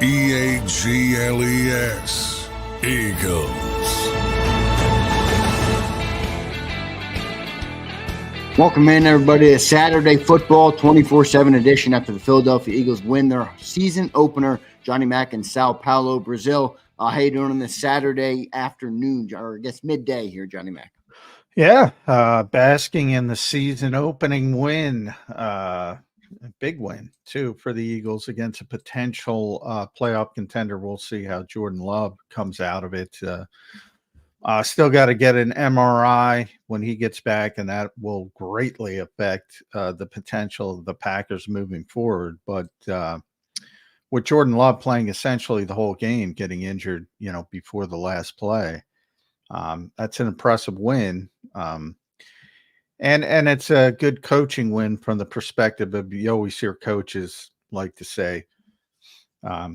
EAGLES, Eagles. Welcome in, everybody, to Saturday Football 24/7 edition after the Philadelphia Eagles win their season opener. Johnny Mac in Sao Paulo, Brazil. How you doing on this Saturday afternoon, or I guess midday here, Johnny Mac? Yeah, basking in the season opening win. A big win, too, for the Eagles against a potential playoff contender. We'll see how Jordan Love comes out of it. Still got to get an MRI when he gets back, and that will greatly affect the potential of the Packers moving forward. But with Jordan Love playing essentially the whole game, getting injured, before the last play, that's an impressive win. And it's a good coaching win from the perspective of, you always hear coaches like to say, a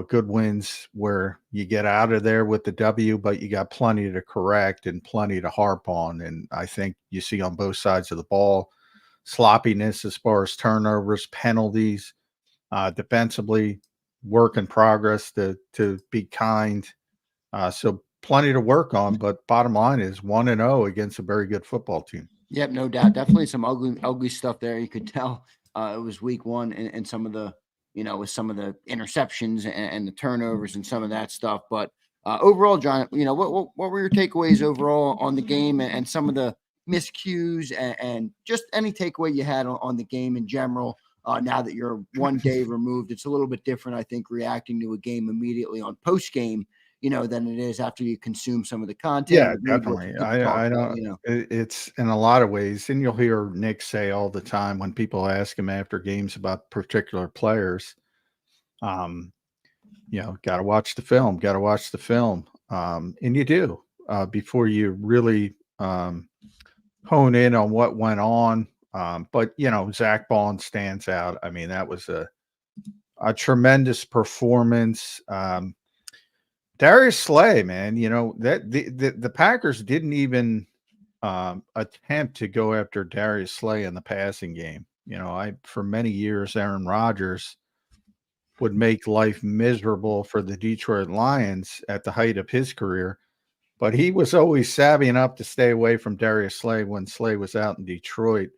good win's where you get out of there with the W, but you got plenty to correct and plenty to harp on. And I think you see on both sides of the ball sloppiness as far as turnovers, penalties, defensively, work in progress to be kind. So plenty to work on, but bottom line is 1-0 against a very good football team. Yep, no doubt. Definitely some ugly stuff there. You could tell it was week one and some of the, with some of the interceptions and the turnovers and some of that stuff. But overall, John, what were your takeaways overall on the game and some of the miscues and just any takeaway you had on the game in general? Now that you're 1 day removed, it's a little bit different, I think, reacting to a game immediately on post game, than it is after you consume some of the content. Yeah, definitely. I don't. It's in a lot of ways, and you'll hear Nick say all the time when people ask him after games about particular players, got to watch the film, and you do before you really hone in on what went on. But Zach Baun stands out. I mean, that was a tremendous performance. Darius Slay, man, that the Packers didn't even attempt to go after Darius Slay in the passing game. For many years, Aaron Rodgers would make life miserable for the Detroit Lions at the height of his career, but he was always savvy enough to stay away from Darius Slay when Slay was out in Detroit.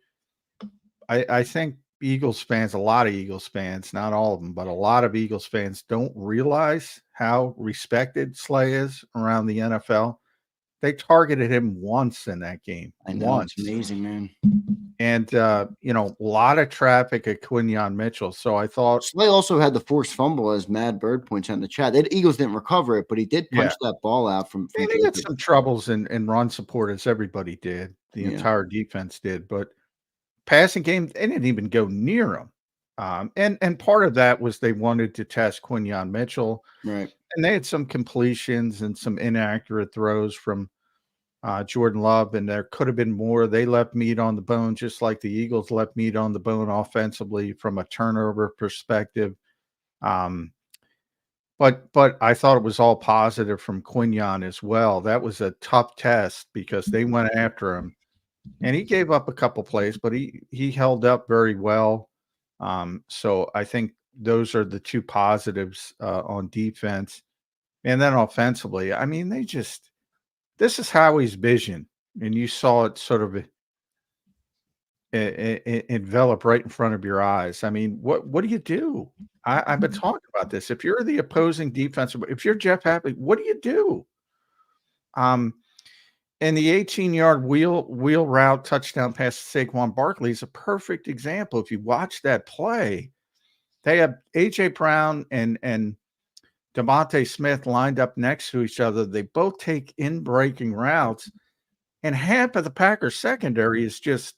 I think Eagles fans, a lot of Eagles fans, not all of them, but a lot of Eagles fans don't realize how respected Slay is around the NFL. They targeted him once in that game. I know, it's amazing, man. And, a lot of traffic at Quinyon Mitchell. So I thought Slay also had the forced fumble, as Mad Bird points out in the chat. The Eagles didn't recover it, but he did punch that ball out from they had some troubles in run support, as everybody did. The entire defense did. But passing game, they didn't even go near him. And part of that was they wanted to test Quinyon Mitchell. Right. And they had some completions and some inaccurate throws from Jordan Love, and there could have been more. They left meat on the bone, just like the Eagles left meat on the bone offensively from a turnover perspective. But I thought it was all positive from Quinyon as well. That was a tough test because they went after him. And he gave up a couple plays, but he held up very well. So I think those are the two positives on defense. And then offensively, I mean, this is Howie's vision. And you saw it sort of envelop right in front of your eyes. I mean, what do you do? I've been talking about this. If you're the opposing defense, if you're Jeff Happy, what do you do? And the 18-yard wheel route touchdown pass to Saquon Barkley is a perfect example. If you watch that play, they have A.J. Brown and DeVonta Smith lined up next to each other. They both take in-breaking routes, and half of the Packers secondary is just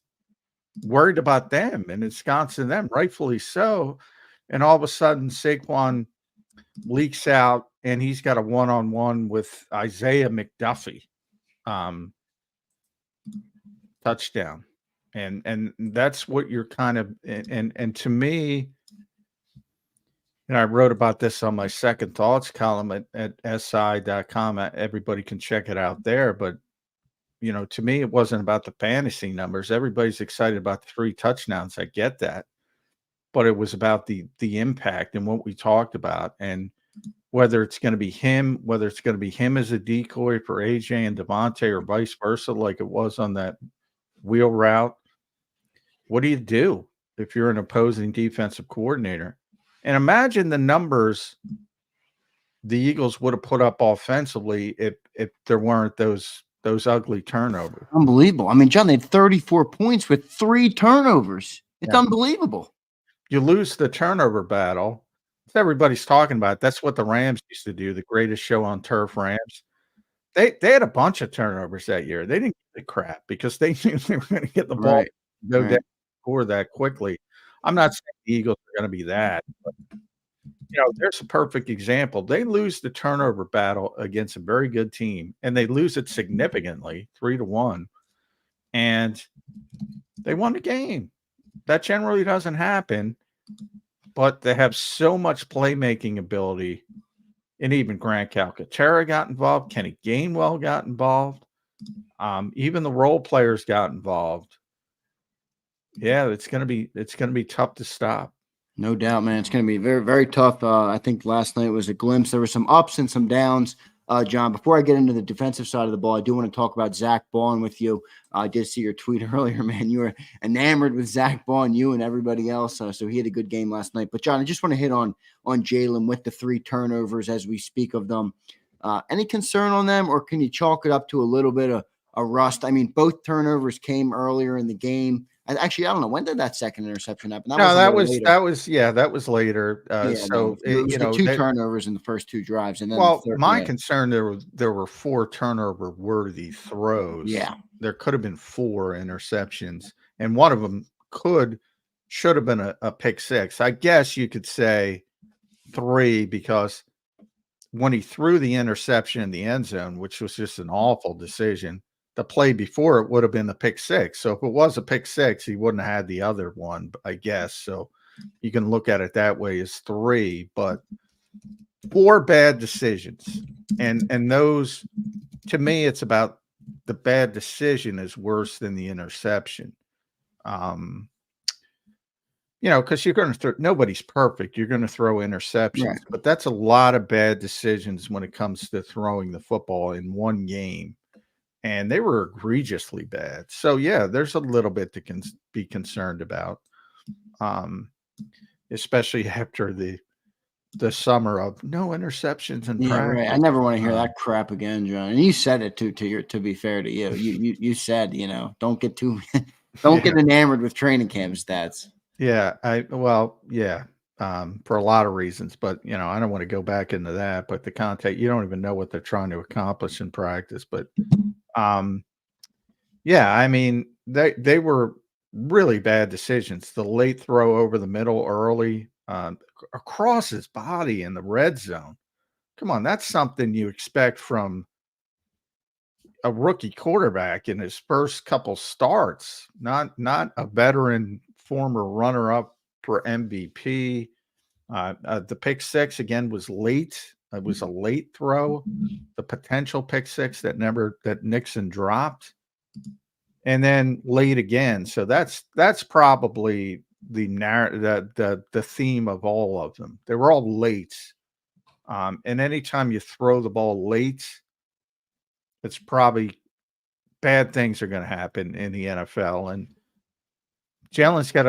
worried about them and ensconcing them, rightfully so. And all of a sudden, Saquon leaks out, and he's got a one-on-one with Isaiah McDuffie. Touchdown. And that's what you're kind of, and to me, and I wrote about this on my second thoughts column at si.com. Everybody can check it out there. But, to me, it wasn't about the fantasy numbers. Everybody's excited about the 3 touchdowns. I get that. but it was about the impact and what we talked about, and whether it's going to be him, as a decoy for AJ and Devontae, or vice versa, like it was on that wheel route. What do you do if you're an opposing defensive coordinator? And imagine the numbers the Eagles would have put up offensively if there weren't those ugly turnovers. Unbelievable. I mean, John, they had 34 points with 3 turnovers. It's unbelievable. You lose the turnover battle. Everybody's talking about it. That's what the Rams used to do, the greatest show on turf, Rams. They had a bunch of turnovers that year. They didn't give a crap because they knew they were going to get the ball, go down, score that quickly. I'm not saying the Eagles are going to be that, but there's a perfect example. They lose the turnover battle against a very good team, and they lose it significantly, 3-1, and they won the game. That generally doesn't happen, but they have so much playmaking ability, and even Grant Calcaterra got involved. Kenny Gainwell got involved. Even the role players got involved. Yeah, it's gonna be tough to stop. No doubt, man. It's going to be very, very tough. I think last night was a glimpse. There were some ups and some downs. John, before I get into the defensive side of the ball, I do want to talk about Zach Baun with you. I did see your tweet earlier, man. You were enamored with Zach Baun, you and everybody else. So he had a good game last night. But, John, I just want to hit on Jalen with the 3 turnovers as we speak of them. Any concern on them, or can you chalk it up to a little bit of a rust? I mean, both turnovers came earlier in the game. Actually, I don't know. When did that second interception happen? That was later. So it was the 2 turnovers in the first 2 drives, and then my concern, there were 4 turnover worthy throws. Yeah, there could have been 4 interceptions, and one of them should have been a pick 6. I guess you could say 3, because when he threw the interception in the end zone, which was just an awful decision, the play before it would have been a pick 6. So if it was a pick 6, he wouldn't have had the other one, I guess. So you can look at it that way as 3, but 4 bad decisions. And those, to me, it's about the bad decision is worse than the interception. Because you're going to throw, nobody's perfect. You're going to throw interceptions, but that's a lot of bad decisions when it comes to throwing the football in one game. And they were egregiously bad. So, yeah, there's a little bit to be concerned about, especially after the summer of no interceptions in practice. Right. I never want to hear that crap again, John. And you said it to be fair to you. You said, don't get get enamored with training camp stats. Yeah, for a lot of reasons, but I don't want to go back into that. But the content, you don't even know what they're trying to accomplish in practice. But I mean, they were really bad decisions. The late throw over the middle early, across his body in the red zone. Come on, that's something you expect from a rookie quarterback in his first couple starts, not a veteran former runner-up for MVP. The pick 6 again was late. It was a late throw, the potential pick 6 that Nixon dropped, and then late again. So that's probably the theme of all of them. They were all late, and anytime you throw the ball late, it's probably bad things are going to happen in the NFL, and Jalen's got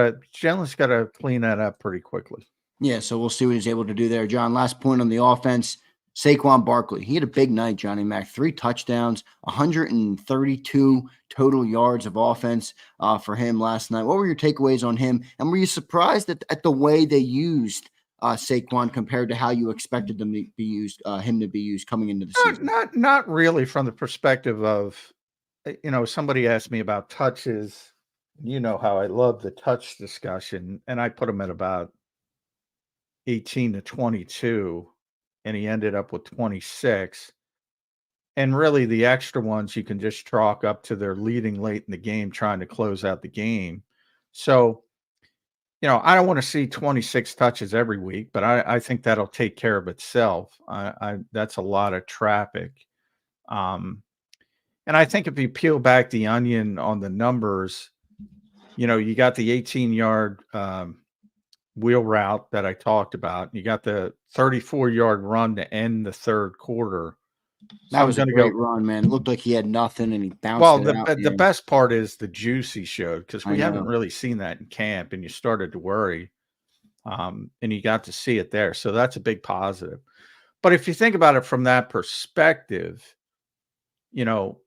to clean that up pretty quickly. Yeah, so we'll see what he's able to do there. John, last point on the offense, Saquon Barkley. He had a big night, Johnny Mac. 3 touchdowns, 132 total yards of offense for him last night. What were your takeaways on him? And were you surprised at the way they used Saquon compared to how you expected them to be used, him to be used coming into the season? Not really, from the perspective of, somebody asked me about touches. You know how I love the touch discussion, and I put him at about 18 to 22, and he ended up with 26. And really, the extra ones you can just chalk up to their leading late in the game, trying to close out the game. So, I don't want to see 26 touches every week, but I think that'll take care of itself. That's a lot of traffic. And I think if you peel back the onion on the numbers, you got the 18-yard wheel route that I talked about. You got the 34-yard run to end the third quarter. So that was a great run, man. It looked like he had nothing, and he bounced it out. The best part is the juice he showed, because we haven't really seen that in camp, and you started to worry, and you got to see it there. So that's a big positive. But if you think about it from that perspective, you know,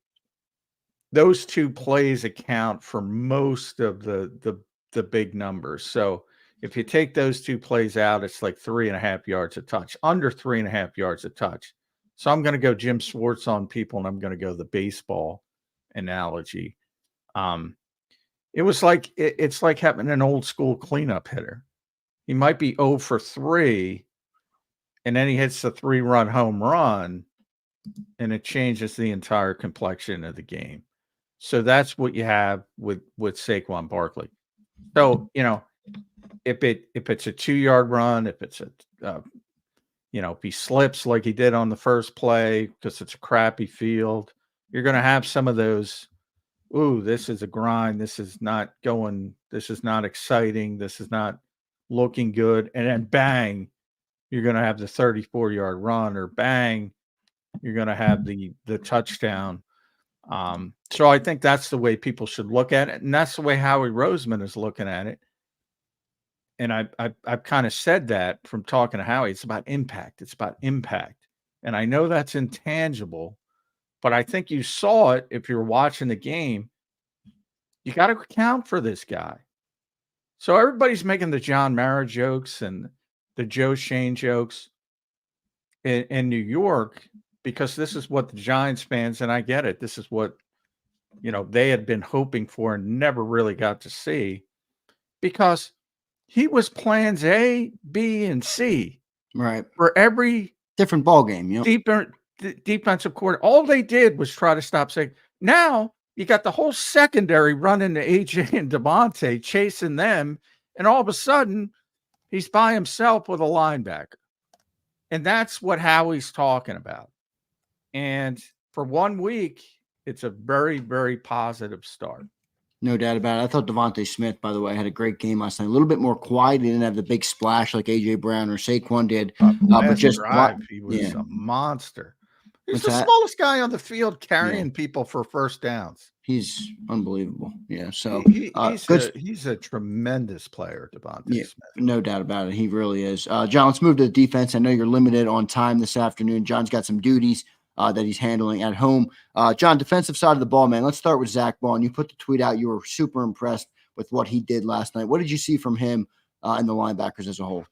those two plays account for most of the big numbers. So if you take those two plays out, it's like 3.5 yards a touch, under 3.5 yards a touch. So I'm going to go Jim Schwartz on people, and I'm going to go the baseball analogy. It was like it's like having an old school cleanup hitter. He might be 0 for 3, and then he hits the 3-run home run, and it changes the entire complexion of the game. So that's what you have with Saquon Barkley. So, you know, if it's a 2-yard run, if it's if he slips like he did on the first play because it's a crappy field, you're going to have some of those. Ooh, this is a grind. This is not going. This is not exciting. This is not looking good. And then bang, you're going to have the 34-yard run, or bang, you're going to have the touchdown. So I think that's the way people should look at it, and that's the way Howie Roseman is looking at it. And I've kind of said that from talking to Howie. It's about impact. It's about impact. And I know that's intangible, but I think you saw it if you're watching the game. You got to account for this guy. So everybody's making the John Mara jokes and the Joe Shane jokes in New York, because this is what the Giants fans, and I get it, this is what, they had been hoping for and never really got to see, because he was plans A, B, and C. Right. For every different ball game, defensive quarter. All they did was try to stop Saquon. Now you got the whole secondary running to AJ and Devontae, chasing them, and all of a sudden he's by himself with a linebacker. And that's what Howie's talking about. And for 1 week, it's a very, very positive start. No doubt about it. I thought Devontae Smith, by the way, had a great game last night. A little bit more quiet. He didn't have the big splash like A.J. Brown or Saquon did. But just drive, he was a monster. He's the smallest guy on the field, carrying people for first downs. He's unbelievable. Yeah. So he's a tremendous player, Devontae Smith. No doubt about it. He really is. John, let's move to the defense. I know you're limited on time this afternoon. John's got some duties that he's handling at home. John, defensive side of the ball, man. Let's start with Zach Baun. You put the tweet out. You were super impressed with what he did last night. What did you see from him and the linebackers as a whole?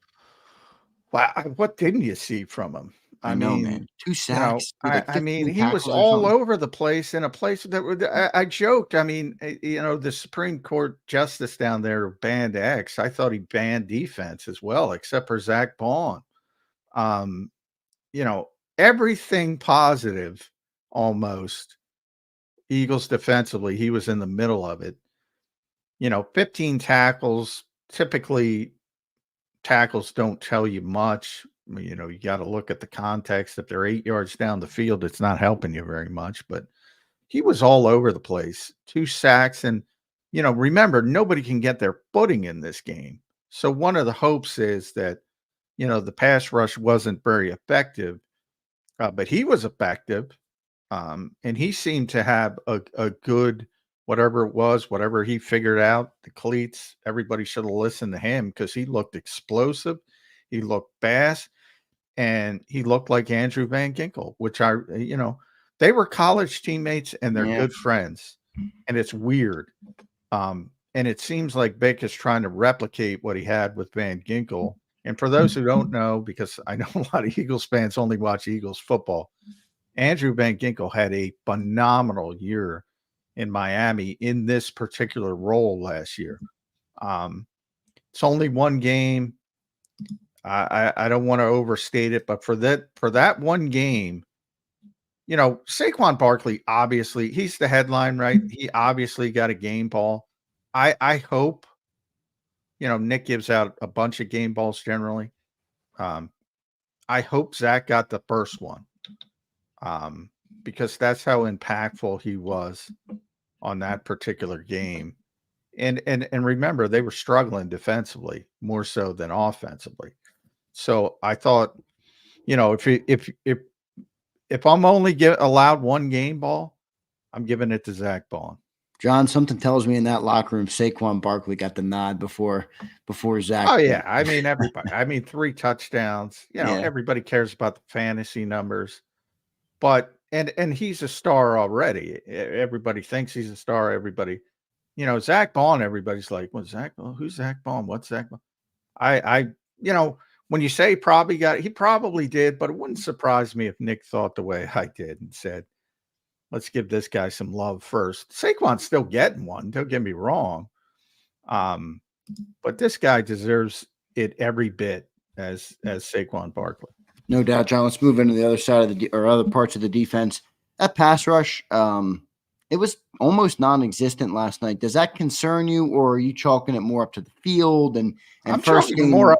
Wow. What didn't you see from him? I mean, man. 2 sacks. He was all over the place, in a place that I joked. I mean, the Supreme Court justice down there banned X. I thought he banned defense as well, except for Zach Baun. Everything positive, almost. Eagles defensively, he was in the middle of it. 15 tackles. Typically, tackles don't tell you much. You got to look at the context. If they're 8 yards down the field, it's not helping you very much. But he was all over the place. 2 sacks. And, remember, nobody can get their footing in this game. So one of the hopes is that, the pass rush wasn't very effective. But he was effective. And he seemed to have a good, whatever it was, whatever he figured out, the cleats, everybody should have listened to him, because he looked explosive. He looked fast, and he looked like Andrew Van Ginkel, which they were college teammates and they're good friends. And it's weird. And it seems like Vic is trying to replicate what he had with Van Ginkel. And for those who don't know, because I know a lot of Eagles fans only watch Eagles football, Andrew Van Ginkel had a phenomenal year in Miami in this particular role last year. It's only one game. I don't want to overstate it, but for that one game, Saquon Barkley, obviously he's the headline, right? He obviously got a game ball. I hope, Nick gives out a bunch of game balls generally. I hope Zach got the first one, because that's how impactful he was on that particular game. And remember, they were struggling defensively more so than offensively. So I thought, if I'm only allowed one game ball, I'm giving it to Zach Baun. John, something tells me in that locker room, Saquon Barkley got the nod before Zach. Oh yeah, I mean everybody. I mean 3 touchdowns. Yeah. Everybody cares about the fantasy numbers, but and he's a star already. Everybody thinks he's a star. Everybody, Zach Baun. Everybody's like, "Well, Zach? Well, who's Zach Baun? What's Zach Baun?" When you say he probably did, but it wouldn't surprise me if Nick thought the way I did and said, let's give this guy some love first. Saquon's still getting one, don't get me wrong. But this guy deserves it every bit as Saquon Barkley. No doubt, John. Let's move into the other side of or other parts of the defense. That pass rush, it was almost non-existent last night. Does that concern you, or are you chalking it more up to the field? And I'm first chalking more up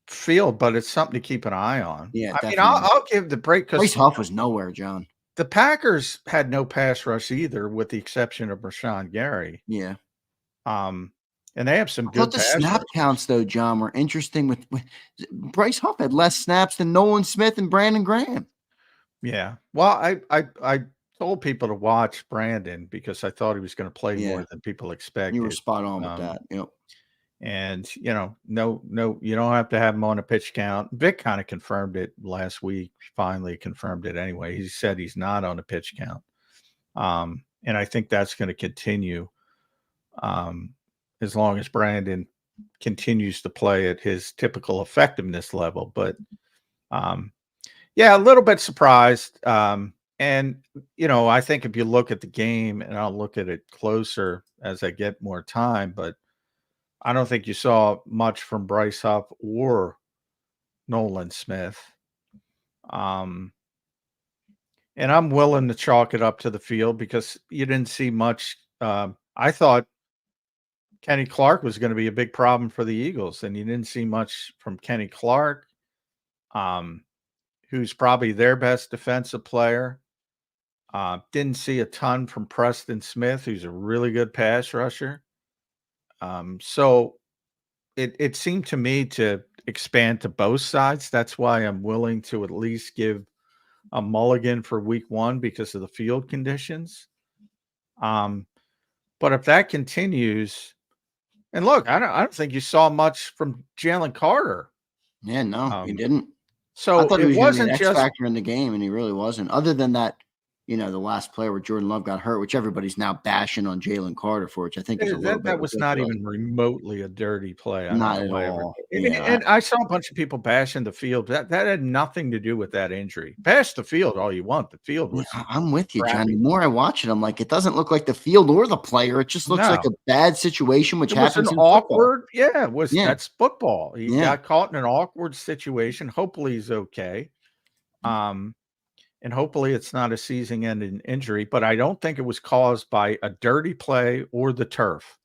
field, but it's something to keep an eye on. Yeah, I mean, I'll give the break because Bryce Huff was nowhere, John. The Packers had no pass rush either, with the exception of Rashawn Gary. Yeah. And they have some good. I thought the snap counts, though, John, were interesting. With Bryce Huff had less snaps than Nolan Smith and Brandon Graham. Yeah. Well, I told people to watch Brandon because I thought he was going to play more than people expected. You were spot on with that. Yep. And no, you don't have to have him on a pitch count. Vic kind of confirmed it last week. Finally confirmed it anyway. He said he's not on a pitch count. And I think that's going to continue as long as Brandon continues to play at his typical effectiveness level. But a little bit surprised. And I think if you look at the game, and I'll look at it closer as I get more time, but I don't think you saw much from Bryce Huff or Nolan Smith. And I'm willing to chalk it up to the field because you didn't see much. I thought Kenny Clark was going to be a big problem for the Eagles, and you didn't see much from Kenny Clark, who's probably their best defensive player. Didn't see a ton from Preston Smith, who's a really good pass rusher. So it seemed to me to expand to both sides. That's why I'm willing to at least give a mulligan for week 1 because of the field conditions. But if that continues, and look, I don't think you saw much from Jalen Carter. Yeah, no, he didn't. So I thought it wasn't an just X factor in the game, and he really wasn't. Other than that, the last play where Jordan Love got hurt, which everybody's now bashing on Jalen Carter for, which I think is a little bit. That was not even remotely a dirty play. Not at all. And I saw a bunch of people bashing the field. That had nothing to do with that injury. Bash the field all you want. The field was. I'm with you, John. The more I watch it, I'm like, it doesn't look like the field or the player. It just looks like a bad situation, which happens in awkward. Football. That's football. He got caught in an awkward situation. Hopefully he's okay. And hopefully it's not a season-ending injury, but I don't think it was caused by a dirty play or the turf.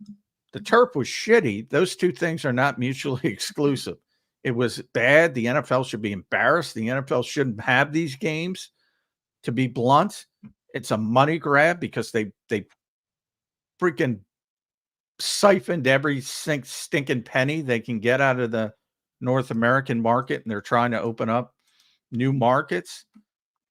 The turf was shitty. Those two things are not mutually exclusive. It was bad. The NFL should be embarrassed. The NFL shouldn't have these games. To be blunt, it's a money grab because they freaking siphoned every stinking penny they can get out of the North American market, and they're trying to open up new markets.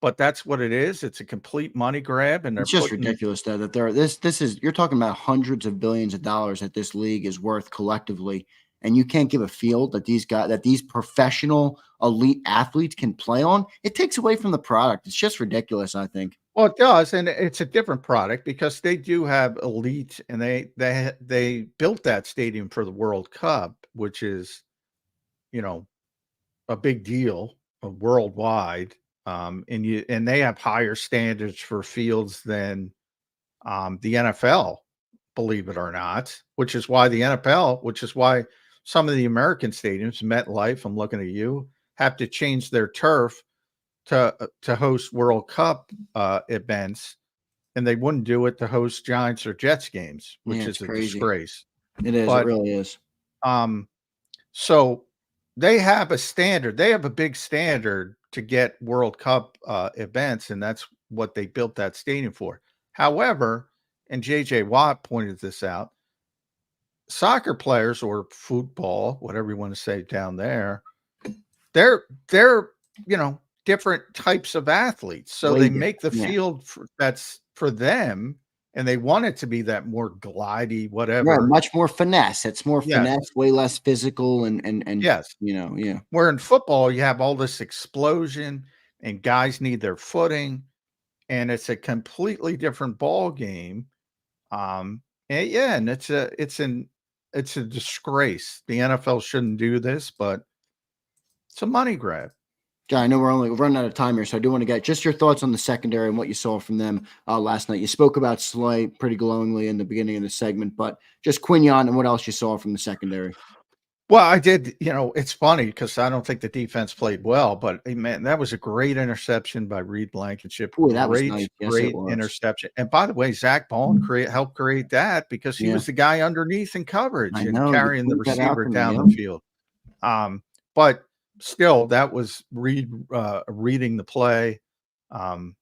But that's what it is. It's a complete money grab, and it's just ridiculous that this is, you're talking about hundreds of billions of dollars that this league is worth collectively, and you can't give a field that these professional elite athletes can play on. It takes away from the product. It's just ridiculous, I think. Well, it does, and it's a different product because they do have elite, and they built that stadium for the World Cup, which is, a big deal worldwide. And they have higher standards for fields than the NFL, believe it or not, which is why some of the American stadiums, MetLife, I'm looking at you, have to change their turf to host World Cup events, and they wouldn't do it to host Giants or Jets games, which is a disgrace. It is. It really is. So they have a standard. They have a big standard to get World Cup events, and that's what they built that stadium for. However, and J.J. Watt pointed this out, soccer players or football, whatever you want to say down there, they're different types of athletes. So they make the field that's for them, and they want it to be that more glidey, whatever. Right, much more finesse. It's more finesse, way less physical, and yes, Where in football you have all this explosion, and guys need their footing, and it's a completely different ball game. And it's a disgrace. The NFL shouldn't do this, but it's a money grab. John, I know we're running out of time here, so I do want to get just your thoughts on the secondary and what you saw from them last night. You spoke about Slay pretty glowingly in the beginning of the segment, but just Quinyon and what else you saw from the secondary. Well, I did. It's funny because I don't think the defense played well, but man, that was a great interception by Reed Blankenship. Ooh, that was nice. Great interception. And by the way, Zach Baun helped create that because he was the guy underneath in coverage and carrying the receiver down the field. But still, that was Reed reading the play and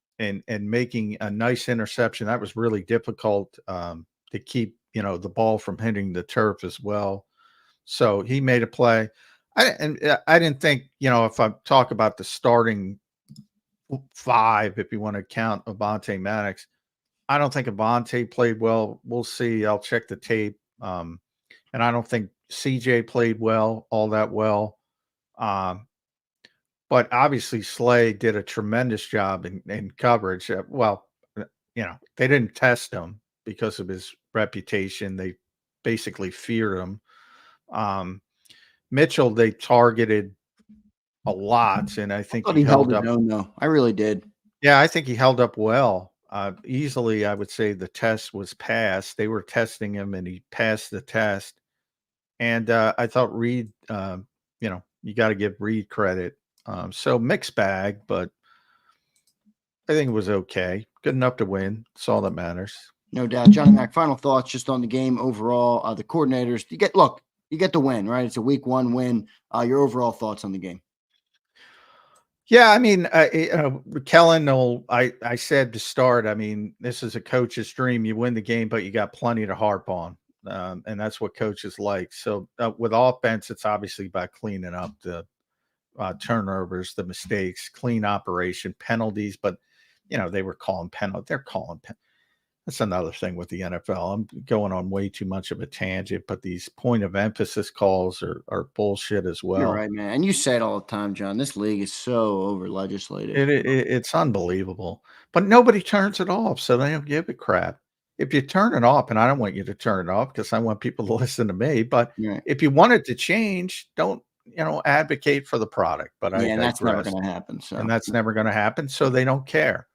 making a nice interception. That was really difficult to keep the ball from hitting the turf as well. So he made a play. I didn't think, if I talk about the starting 5, if you want to count Avonte Maddox, I don't think Avonte played well. We'll see. I'll check the tape. And I don't think CJ played all that well. But obviously Slay did a tremendous job in coverage. They didn't test him because of his reputation. They basically feared him. Mitchell, they targeted a lot, and I think he held up. No, I really did. Yeah, I think he held up well. Easily, I would say the test was passed. They were testing him, and he passed the test. And I thought Reed, you got to give Reed credit. So mixed bag, but I think it was okay. Good enough to win. That's all that matters. No doubt. Johnny Mac, final thoughts just on the game overall. The coordinators, you get the win, right? It's a week 1 win. Your overall thoughts on the game? Yeah, I mean, Kellen, I said to start, I mean, this is a coach's dream. You win the game, but you got plenty to harp on. And that's what coaches like. So with offense, it's obviously about cleaning up the turnovers, the mistakes, clean operation, penalties. But, they were calling penalties. They're calling penalties. That's another thing with the NFL. I'm going on way too much of a tangent, but these point of emphasis calls are bullshit as well. You're right, man. And you say it all the time, John. This league is so over legislated. It's unbelievable. But nobody turns it off, so they don't give a crap. If you turn it off, and I don't want you to turn it off because I want people to listen to me, but if you want it to change, don't advocate for the product. But that's never going to happen. And that's never going to happen. So they don't care.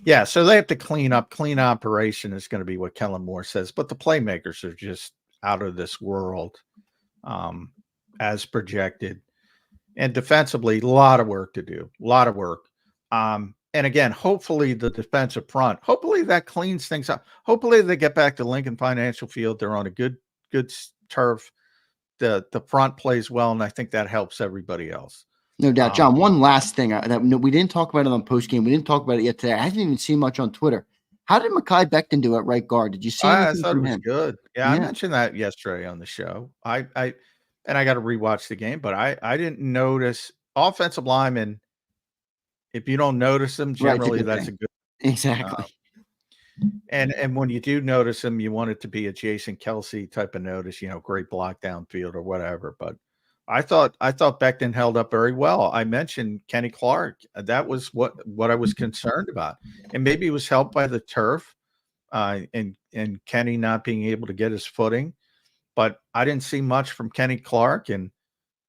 Yeah, so they have to clean up. Clean operation is going to be what Kellen Moore says, but the playmakers are just out of this world, as projected. And defensively, a lot of work to do. A lot of work. And again, hopefully the defensive front, hopefully that cleans things up. Hopefully they get back to Lincoln Financial Field. They're on a good turf. The front plays well, and I think that helps everybody else. No doubt. John, one last thing that we didn't talk about it on postgame. We didn't talk about it yet today. I haven't even seen much on Twitter. How did Mekhi Becton do at right guard? Did you see anything I thought from it was him? good. Yeah, I mentioned that yesterday on the show. I got to rewatch the game, but I didn't notice offensive linemen. If you don't notice them, generally that's a good. Exactly. And when you do notice them, you want it to be a Jason Kelsey type of notice, great block downfield or whatever. But I thought Becton held up very well. I mentioned Kenny Clark. That was what I was concerned about. And maybe it was helped by the turf and Kenny not being able to get his footing. But I didn't see much from Kenny Clark, and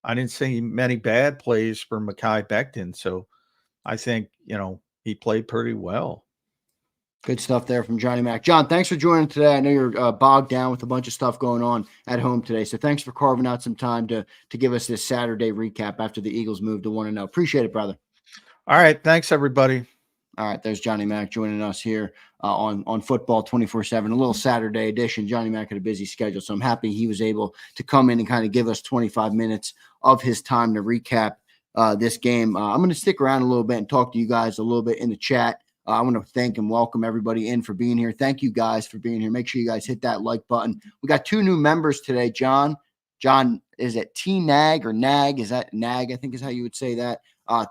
I didn't see many bad plays from Mekhi Becton. So I think, he played pretty well. Good stuff there from Johnny Mac. John, thanks for joining today. I know you're bogged down with a bunch of stuff going on at home today. So thanks for carving out some time to give us this Saturday recap after the Eagles moved to 1-0. Appreciate it, brother. All right. Thanks, everybody. All right. There's Johnny Mac joining us here on Football 24/7, a little Saturday edition. Johnny Mac had a busy schedule, so I'm happy he was able to come in and kind of give us 25 minutes of his time to recap this game. I'm going to stick around a little bit and talk to you guys a little bit in the chat. I want to thank and welcome everybody in for being here. Thank you guys for being here. Make sure you guys hit that like button. We got 2 new members today. John, is it T-Nag or Nag? Is that Nag? I think is how you would say that.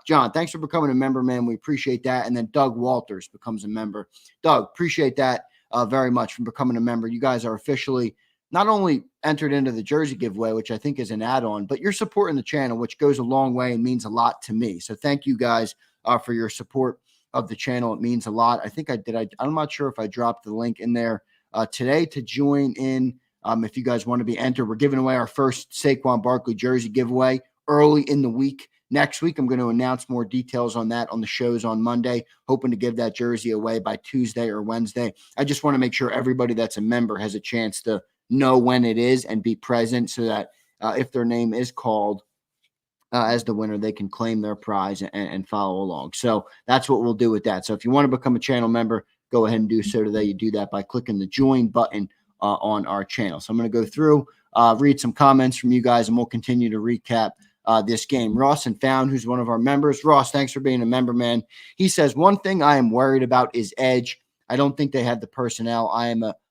John, thanks for becoming a member, man. We appreciate that. And then Doug Walters becomes a member. Doug, appreciate that very much for becoming a member. You guys are officially not only entered into the jersey giveaway, which I think is an add-on, but you're supporting the channel, which goes a long way and means a lot to me. So thank you guys for your support of the channel. It means a lot. I think I'm not sure if I dropped the link in there today to join in. If you guys want to be entered, we're giving away our first Saquon Barkley jersey giveaway early in the week. Next week, I'm going to announce more details on that on the shows on Monday, hoping to give that jersey away by Tuesday or Wednesday. I just want to make sure everybody that's a member has a chance to know when it is and be present so that if their name is called as the winner, they can claim their prize and follow along. So that's what we'll do with that. So if you want to become a channel member, go ahead and do so today. You do that by clicking the join button on our channel. So I'm going to go through, read some comments from you guys, and we'll continue to recap this game. Ross and Found, who's one of our members. Ross, thanks for being a member, man. He says, one thing I am worried about is edge. I don't think they have the personnel.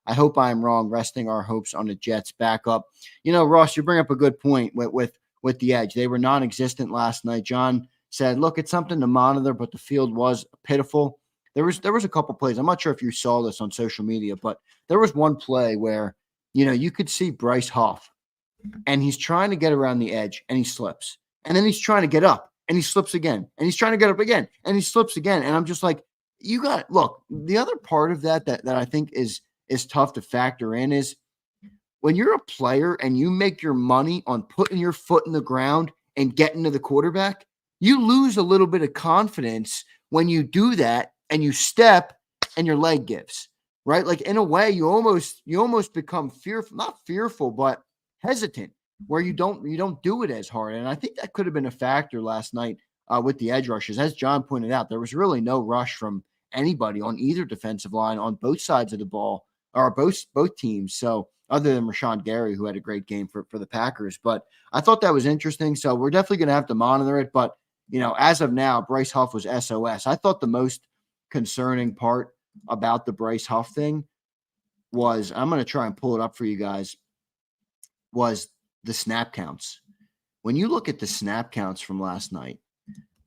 I hope I am wrong, resting our hopes on the Jets backup. You know, Ross, you bring up a good point with the edge. They were non-existent last night. John said, look, it's something to monitor, but the field was pitiful. There was a couple plays. I'm not sure if you saw this on social media, but there was one play where, you know, you could see Bryce Huff, and he's trying to get around the edge, and he slips. And then he's trying to get up, and he slips again. And he's trying to get up again, and he slips again. And I'm just like, look, the other part of that I think is tough to factor in is when you're a player and you make your money on putting your foot in the ground and getting to the quarterback, you lose a little bit of confidence when you do that and you step and your leg gives, right? Like in a way, you almost become fearful, not fearful, but hesitant, where you don't do it as hard. And I think that could have been a factor last night with the edge rushes. As John pointed out, there was really no rush from anybody on either defensive line on both sides of the ball, or both teams. So other than Rashawn Gary, who had a great game for the Packers. But I thought that was interesting. So we're definitely going to have to monitor it. But, you know, as of now, Bryce Huff was SOS. I thought the most concerning part about the Bryce Huff thing was, I'm going to try and pull it up for you guys, was the snap counts. When you look at the snap counts from last night,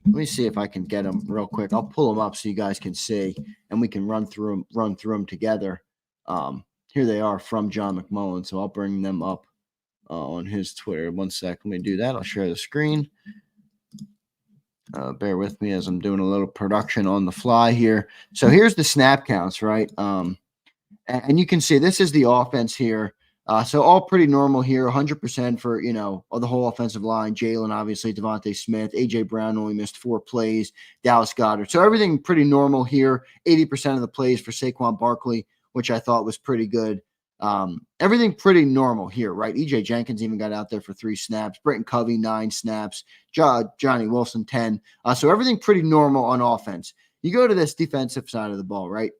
let me see if I can get them real quick. I'll pull them up so you guys can see, and we can run through them together. Here they are from John McMullen, so I'll bring them up on his Twitter. 1 sec. Let me do that. I'll share the screen. Bear with me as I'm doing a little production on the fly here. So here's the snap counts, right? And you can see this is the offense here. So all pretty normal here, 100% for, you know, the whole offensive line. Jalen, obviously, Devontae Smith, A.J. Brown only missed 4 plays, Dallas Goedert. So everything pretty normal here. 80% of the plays for Saquon Barkley, which I thought was pretty good. Everything pretty normal here, right? E.J. Jenkins even got out there for 3 snaps. Britton Covey, 9 snaps. Johnny Wilson, 10. So everything pretty normal on offense. You go to this defensive side of the ball, right?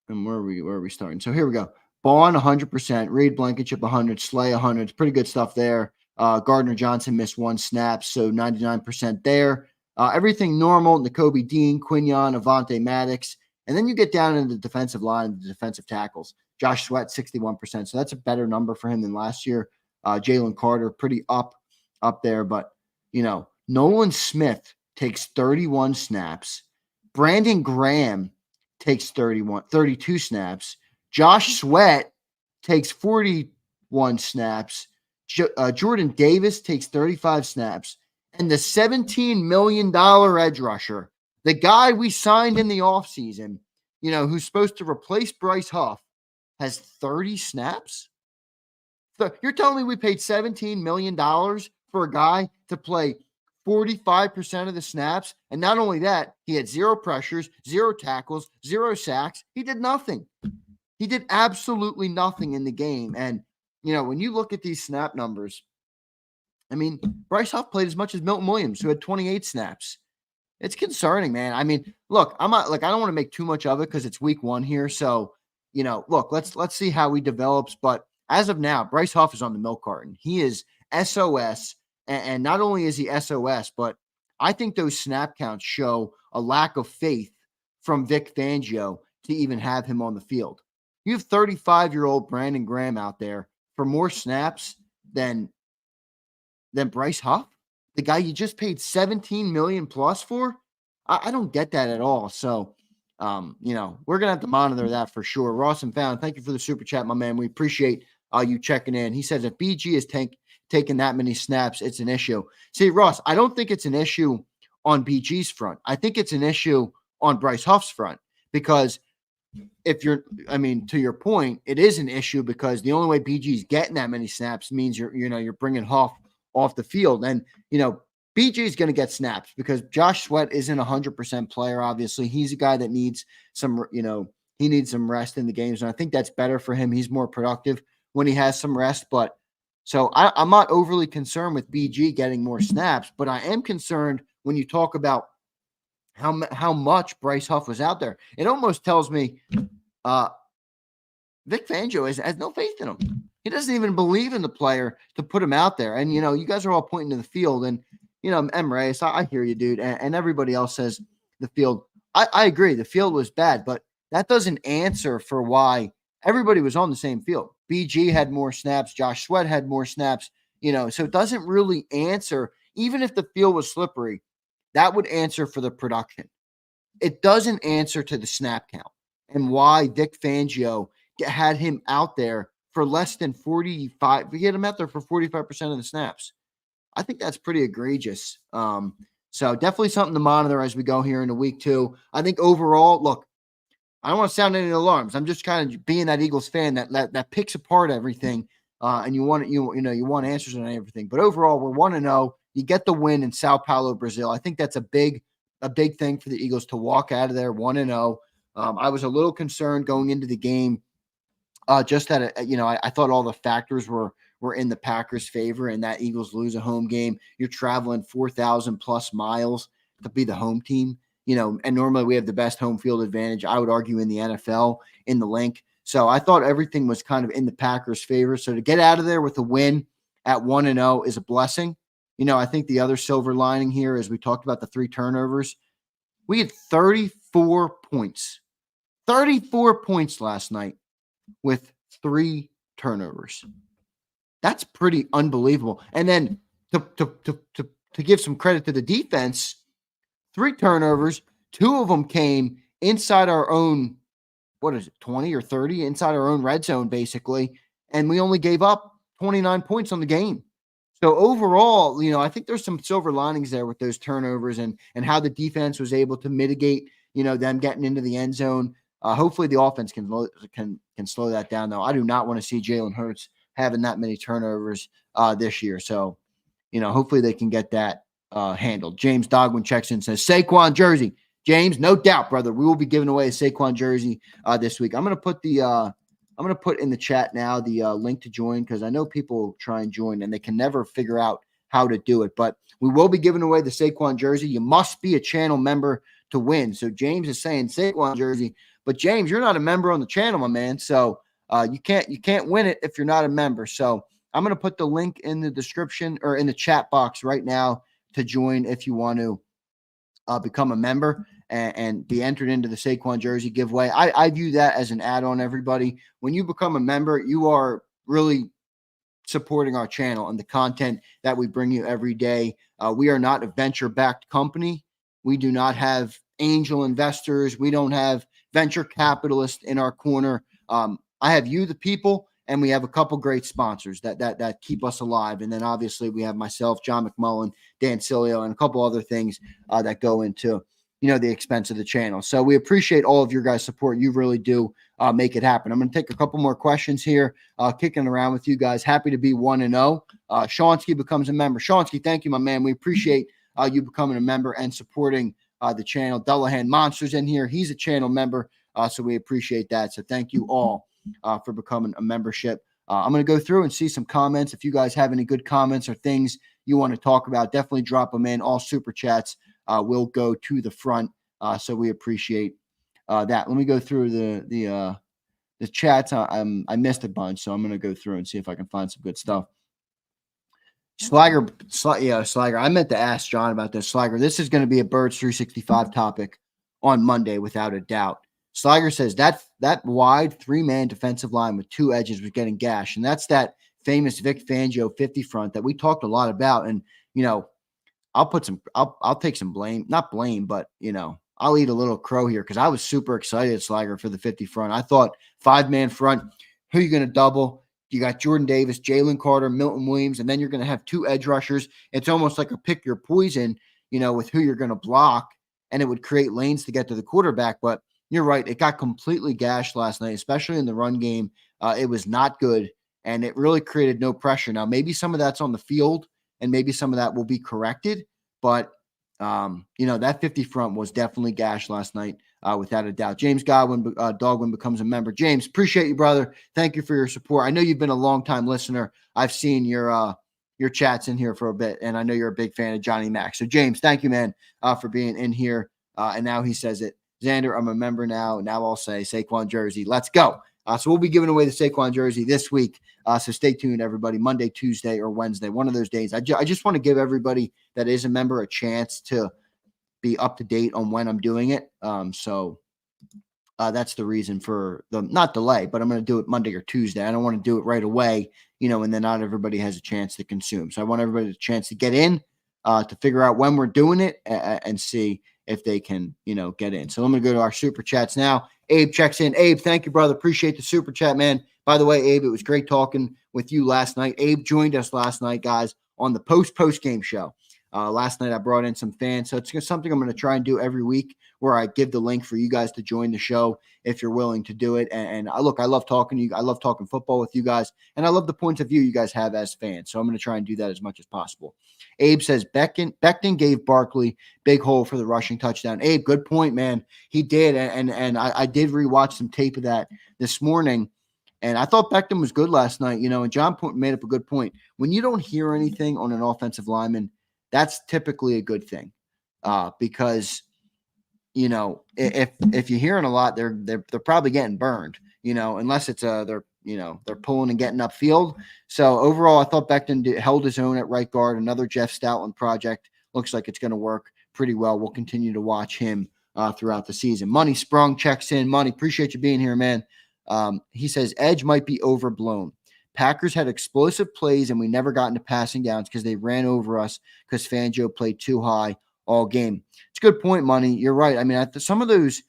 And where are we starting? So here we go. Baun, 100%. Reed Blankenship, 100. Slay, 100. Pretty good stuff there. Gardner Johnson missed 1 snap, so 99% there. Everything normal. N'Kobe Dean, Quinion, Avante Maddox. And then you get down into the defensive line, the defensive tackles. Josh Sweat, 61%. So that's a better number for him than last year. Jalen Carter, pretty up there. But, you know, Nolan Smith takes 31 snaps. Brandon Graham takes 32 snaps. Josh Sweat takes 41 snaps. Jordan Davis takes 35 snaps. And the $17 million edge rusher, the guy we signed in the offseason, you know, who's supposed to replace Bryce Huff, has 30 snaps? So you're telling me we paid $17 million for a guy to play 45% of the snaps? And not only that, he had 0 pressures, 0 tackles, 0 sacks. He did nothing. He did absolutely nothing in the game. And, you know, when you look at these snap numbers, I mean, Bryce Huff played as much as Milton Williams, who had 28 snaps. It's concerning, man. I mean, look, I don't want to make too much of it because it's week 1 here. So, you know, look, let's see how he develops. But as of now, Bryce Huff is on the milk carton. He is SOS. And not only is he SOS, but I think those snap counts show a lack of faith from Vic Fangio to even have him on the field. You have 35-year-old Brandon Graham out there for more snaps than Bryce Huff, the guy you just paid $17 million plus for. I don't get that at all. So, we're gonna have to monitor that for sure. Ross and Found, thank you for the super chat, my man. We appreciate you checking in. He says if BG is taking that many snaps, it's an issue. See, Ross, I don't think it's an issue on BG's front. I think it's an issue on Bryce Huff's front because to your point, it is an issue because the only way BG's getting that many snaps means you're bringing Huff off the field. And, BG is going to get snaps because Josh Sweat isn't 100% player. Obviously, he's a guy that needs some, he needs some rest in the games. And I think that's better for him. He's more productive when he has some rest. But so I'm not overly concerned with BG getting more snaps, but I am concerned when you talk about how much Bryce Huff was out there. It almost tells me Vic Fangio has no faith in him. He doesn't even believe in the player to put him out there. And, you guys are all pointing to the field. And, Emre, I hear you, dude. And everybody else says the field. I agree. The field was bad, but that doesn't answer for why everybody was on the same field. BG had more snaps. Josh Sweat had more snaps, so it doesn't really answer. Even if the field was slippery, that would answer for the production. It doesn't answer to the snap count and why Vic Fangio had him out there for less than 45. He had him out there for 45% of the snaps. I think that's pretty egregious. So definitely something to monitor as we go here into week 2. I think overall, look, I don't want to sound any alarms. I'm just kind of being that Eagles fan that picks apart everything, and you want answers on everything. But overall, we're 1-0. You get the win in Sao Paulo, Brazil. I think that's a big thing for the Eagles to walk out of there 1-0. I was a little concerned going into the game, just that I thought all the factors were in the Packers' favor, and that Eagles lose a home game. You're traveling 4,000 plus miles to be the home team. And normally we have the best home field advantage, I would argue, in the NFL in the link. So I thought everything was kind of in the Packers' favor. So to get out of there with a win at 1-0 is a blessing. I think the other silver lining here, as we talked about the 3 turnovers, we had 34 points. 34 points last night with 3 turnovers. That's pretty unbelievable. And then to give some credit to the defense, 3 turnovers, 2 of them came inside our own, 20 or 30, inside our own red zone, basically. And we only gave up 29 points on the game. So overall, I think there's some silver linings there with those turnovers and how the defense was able to mitigate, them getting into the end zone. Hopefully the offense can slow that down, though. I do not want to see Jalen Hurts having that many turnovers this year. So, hopefully they can get that handled. James Dogwin checks in and says, Saquon jersey. James, no doubt, brother. We will be giving away a Saquon jersey this week. I'm going to put in the chat now the link to join because I know people try and join and they can never figure out how to do it. But we will be giving away the Saquon jersey. You must be a channel member to win. So James is saying Saquon jersey, but James, you're not a member on the channel, my man. So you can't win it if you're not a member. So I'm going to put the link in the description or in the chat box right now to join if you want to become a member and be entered into the Saquon jersey giveaway. I view that as an add-on, everybody. When you become a member, you are really supporting our channel and the content that we bring you every day. We are not a venture-backed company. We do not have angel investors. We don't have venture capitalists in our corner. I have you, the people, and we have a couple great sponsors that keep us alive. And then obviously we have myself, John McMullen, Dan Cilio, and a couple other things that go into, the expense of the channel. So we appreciate all of your guys' support. You really do make it happen. I'm going to take a couple more questions here, kicking around with you guys. Happy to be 1-0. Shawnsky becomes a member. Shawnsky, thank you, my man. We appreciate you becoming a member and supporting the channel. Dullahan Monsters in here. He's a channel member, so we appreciate that. So thank you all for becoming a membership. I'm going to go through and see some comments. If you guys have any good comments or things you want to talk about, definitely drop them in. All super chats will go to the front. So we appreciate that. Let me go through the chats. I missed a bunch, so I'm going to go through and see if I can find some good stuff. Slagger. I meant to ask John about this. Slagger, this is going to be a Birds 365 topic on Monday, without a doubt. Sliger says that wide 3-man defensive line with 2 edges was getting gashed. And that's that famous Vic Fangio 50 front that we talked a lot about. And, I'll take some blame, not blame, but, I'll eat a little crow here because I was super excited, Sliger, for the 50 front. I thought 5-man front, who are you going to double? You got Jordan Davis, Jalen Carter, Milton Williams, and then you're going to have 2 edge rushers. It's almost like a pick your poison, with who you're going to block, and it would create lanes to get to the quarterback. But you're right. It got completely gashed last night, especially in the run game. It was not good, and it really created no pressure. Now, maybe some of that's on the field, and maybe some of that will be corrected. But, that 50 front was definitely gashed last night, without a doubt. James Godwin, Dogwin becomes a member. James, appreciate you, brother. Thank you for your support. I know you've been a long-time listener. I've seen your chats in here for a bit, and I know you're a big fan of Johnny Mac. So, James, thank you, man, for being in here. And now he says it. Xander, I'm a member now. Now I'll say Saquon jersey. Let's go. So we'll be giving away the Saquon jersey this week. So stay tuned, everybody. Monday, Tuesday, or Wednesday, one of those days. I just want to give everybody that is a member a chance to be up to date on when I'm doing it. So that's the reason for the not delay, but I'm going to do it Monday or Tuesday. I don't want to do it right away, and then not everybody has a chance to consume. So I want everybody a chance to get in, to figure out when we're doing it and see if they can, get in. So I'm going to go to our super chats now. Abe checks in. Abe, thank you, brother. Appreciate the super chat, man. By the way, Abe, it was great talking with you last night. Abe joined us last night, guys, on the post game show. Last night I brought in some fans, so it's something I'm going to try and do every week, where I give the link for you guys to join the show if you're willing to do it. And I love talking to you. I love talking football with you guys, and I love the points of view you guys have as fans. So I'm going to try and do that as much as possible. Abe says Becton gave Barkley big hole for the rushing touchdown. Abe, good point, man. He did, and I did rewatch some tape of that this morning, and I thought Becton was good last night. And John made up a good point. When you don't hear anything on an offensive lineman, that's typically a good thing, because if you're hearing a lot, they're probably getting burned, unless it's they're pulling and getting upfield. So overall, I thought Becton held his own at right guard. Another Jeff Stoutland project. Looks like it's going to work pretty well. We'll continue to watch him throughout the season. Money Sprung checks in. Money, appreciate you being here, man. He says edge might be overblown. Packers had explosive plays, and we never got into passing downs because they ran over us because Fangio played too high all game. It's a good point, Money. You're right. I mean, some of those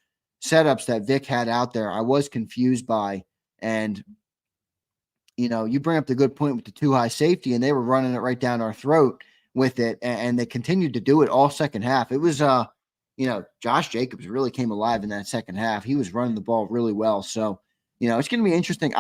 setups that Vic had out there, I was confused by. And, you bring up the good point with the too high safety, and they were running it right down our throat with it, and they continued to do it all second half. It was, Josh JAKIB really came alive in that second half. He was running the ball really well. So, it's going to be interesting.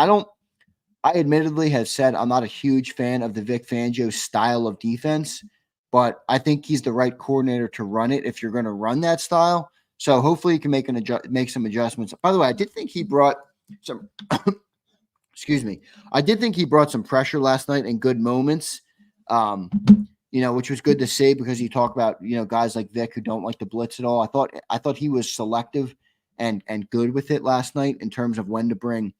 I admittedly have said I'm not a huge fan of the Vic Fangio style of defense, but I think he's the right coordinator to run it if you're going to run that style. So hopefully he can make some adjustments. By the way, I did think he brought some excuse me. I did think he brought some pressure last night in good moments, which was good to see, because you talk about, guys like Vic who don't like to blitz at all. I thought he was selective and good with it last night in terms of when to bring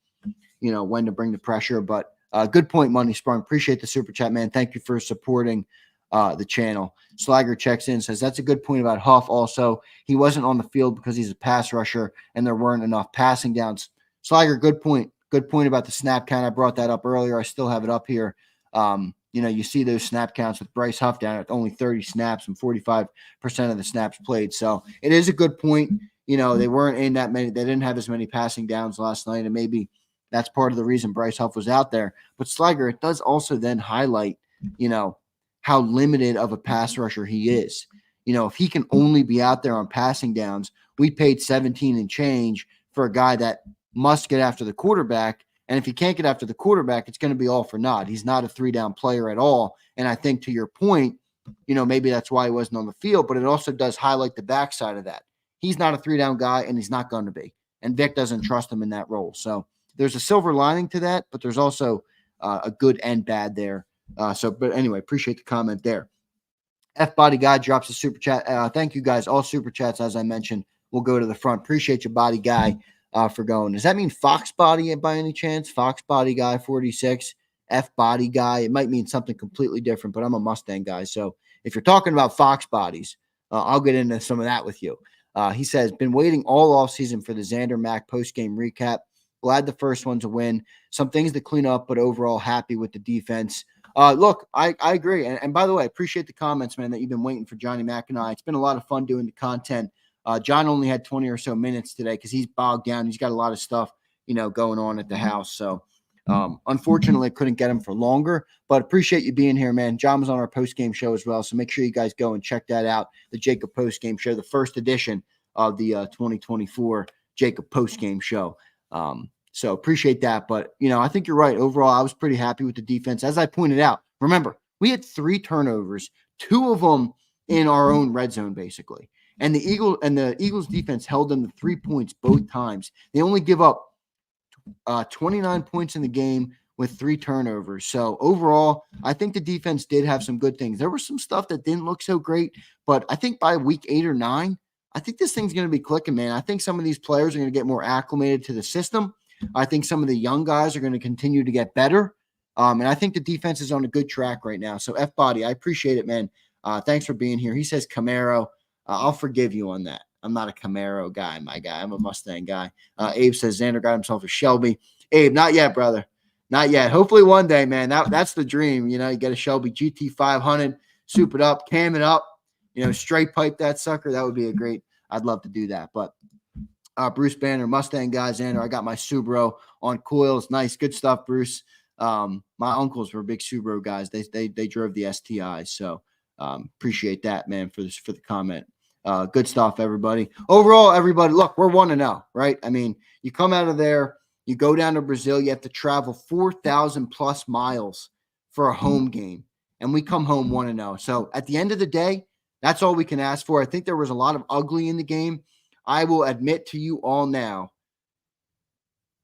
the pressure. But good point, Money Sprung. Appreciate the super chat, man. Thank you for supporting the channel. Slager checks in, says that's a good point about Huff. Also, he wasn't on the field because he's a pass rusher and there weren't enough passing downs. Slager, good point. Good point about the snap count. I brought that up earlier. I still have it up here. You see those snap counts with Bryce Huff down at only 30 snaps and 45% of the snaps played. So it is a good point. They weren't in that many. They didn't have as many passing downs last night, and maybe that's part of the reason Bryce Huff was out there. But Slager, it does also then highlight, how limited of a pass rusher he is. If he can only be out there on passing downs, we paid 17 and change for a guy that must get after the quarterback. And if he can't get after the quarterback, it's going to be all for naught. He's not a 3-down player at all. And I think, to your point, maybe that's why he wasn't on the field, but it also does highlight the backside of that. He's not a 3-down guy, and he's not going to be. And Vic doesn't trust him in that role. So there's a silver lining to that, but there's also a good and bad there. But anyway, appreciate the comment there. F Body Guy drops a super chat. Thank you guys. All super chats, as I mentioned, will go to the front. Appreciate you, Body Guy, for going. Does that mean Fox Body by any chance? Fox Body Guy 46, F Body Guy. It might mean something completely different, but I'm a Mustang guy. So if you're talking about Fox bodies, I'll get into some of that with you. He says, been waiting all offseason for the Xander Mack post-game recap. Glad the first one's a win. Some things to clean up, but overall happy with the defense. Look, I agree. And by the way, I appreciate the comments, man, that you've been waiting for Johnny Mack and I. It's been a lot of fun doing the content. John only had 20 or so minutes today because he's bogged down. He's got a lot of stuff, going on at the house. So unfortunately, I couldn't get him for longer, but appreciate you being here, man. John was on our post-game show as well. So make sure you guys go and check that out. The JAKIB post-game show, the first edition of the 2024 JAKIB post-game show. So appreciate that. But, I think you're right. Overall, I was pretty happy with the defense. As I pointed out, remember, we had 3 turnovers, 2 of them in our own red zone, basically. And the Eagles defense held them to 3 points both times. They only give up 29 points in the game with 3 turnovers. So overall, I think the defense did have some good things. There was some stuff that didn't look so great, but I think by week 8 or 9, I think this thing's going to be clicking, man. I think some of these players are going to get more acclimated to the system. I think some of the young guys are going to continue to get better. And I think the defense is on a good track right now. So F-Body, I appreciate it, man. Thanks for being here. He says Camaro. I'll forgive you on that. I'm not a Camaro guy, my guy. I'm a Mustang guy. Abe says Xander got himself a Shelby. Abe, not yet, brother. Not yet. Hopefully one day, man. That's the dream. You get a Shelby GT 500, soup it up, cam it up, straight pipe that sucker. That would be I'd love to do that. But Bruce Banner, Mustang guy, Xander, I got my Subaru on coils. Nice. Good stuff, Bruce. My uncles were big Subaru guys. They drove the STIs. So appreciate that, man, for the comment. Good stuff, everybody. Overall, everybody, look, we're 1-0, right? I mean, you come out of there, you go down to Brazil, you have to travel 4,000 plus miles for a home game, and we come home 1-0. So at the end of the day, that's all we can ask for. I think there was a lot of ugly in the game. I will admit to you all now,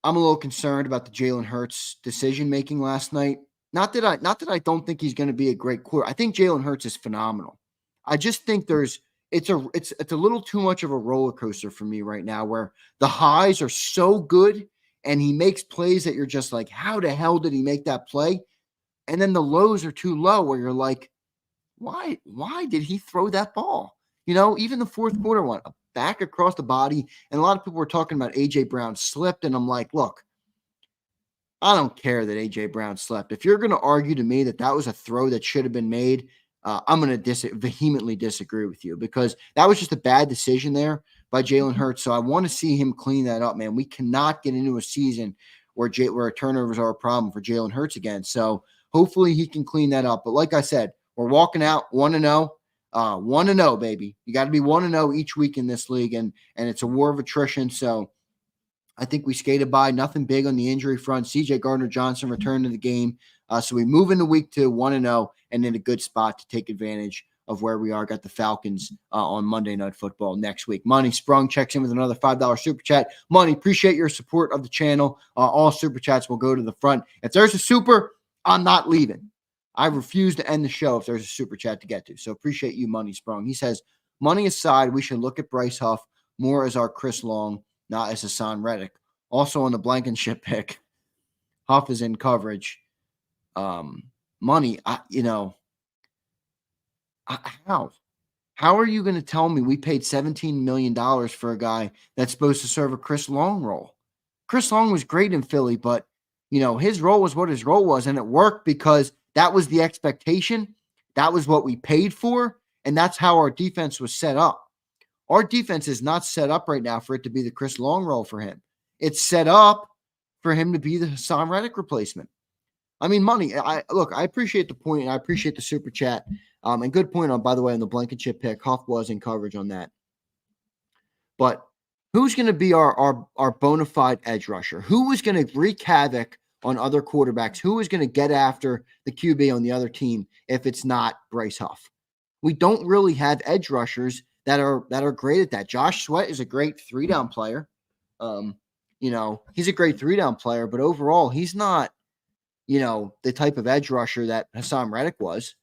I'm a little concerned about the Jalen Hurts decision-making last night. Not that I don't think he's going to be a great quarterback. I think Jalen Hurts is phenomenal. I just think it's a little too much of a roller coaster for me right now, where the highs are so good and he makes plays that you're just like, how the hell did he make that play? And then the lows are too low where you're like, why did he throw that ball? Even the fourth quarter one, back across the body. And a lot of people were talking about A.J. Brown slipped. And I'm like, look, I don't care that A.J. Brown slept. If you're going to argue to me that was a throw that should have been made, I'm going to vehemently disagree with you, because that was just a bad decision there by Jalen Hurts. So I want to see him clean that up, man. We cannot get into a season where turnovers are a problem for Jalen Hurts again. So hopefully he can clean that up. But like I said, we're walking out 1-0. 1-0, baby. You got to be 1-0 each week in this league, and it's a war of attrition. So I think we skated by. Nothing big on the injury front. C.J. Gardner-Johnson returned to the game. So we move into week 2, 1-0, and in a good spot to take advantage of where we are. Got the Falcons on Monday Night Football next week. Money Sprung checks in with another $5 super chat. Money, appreciate your support of the channel. All super chats will go to the front. If there's a super, I'm not leaving. I refuse to end the show if there's a super chat to get to. So appreciate you, Money Sprung. He says, money aside, we should look at Bryce Huff more as our Chris Long, not as Hassan Reddick. Also on the Blankenship pick, Huff is in coverage. Money, how are you going to tell me we paid $17 million for a guy that's supposed to serve a Chris Long role? Chris Long was great in Philly, but his role was what his role was, and it worked because that was the expectation. That was what we paid for, and that's how our defense was set up. Our defense is not set up right now for it to be the Chris Long role for him. It's set up for him to be the Hassan Reddick replacement. I mean, Money, I appreciate the point, and I appreciate the super chat. And good point by the way, on the Blankenship pick. Huff was in coverage on that. But who's going to be our bona fide edge rusher? Who is going to wreak havoc on other quarterbacks? Who is going to get after the QB on the other team if it's not Bryce Huff? We don't really have edge rushers that are great at that. Josh Sweat is a great 3-down player. He's a great 3-down player, but overall, he's not, the type of edge rusher that Hassan Reddick was.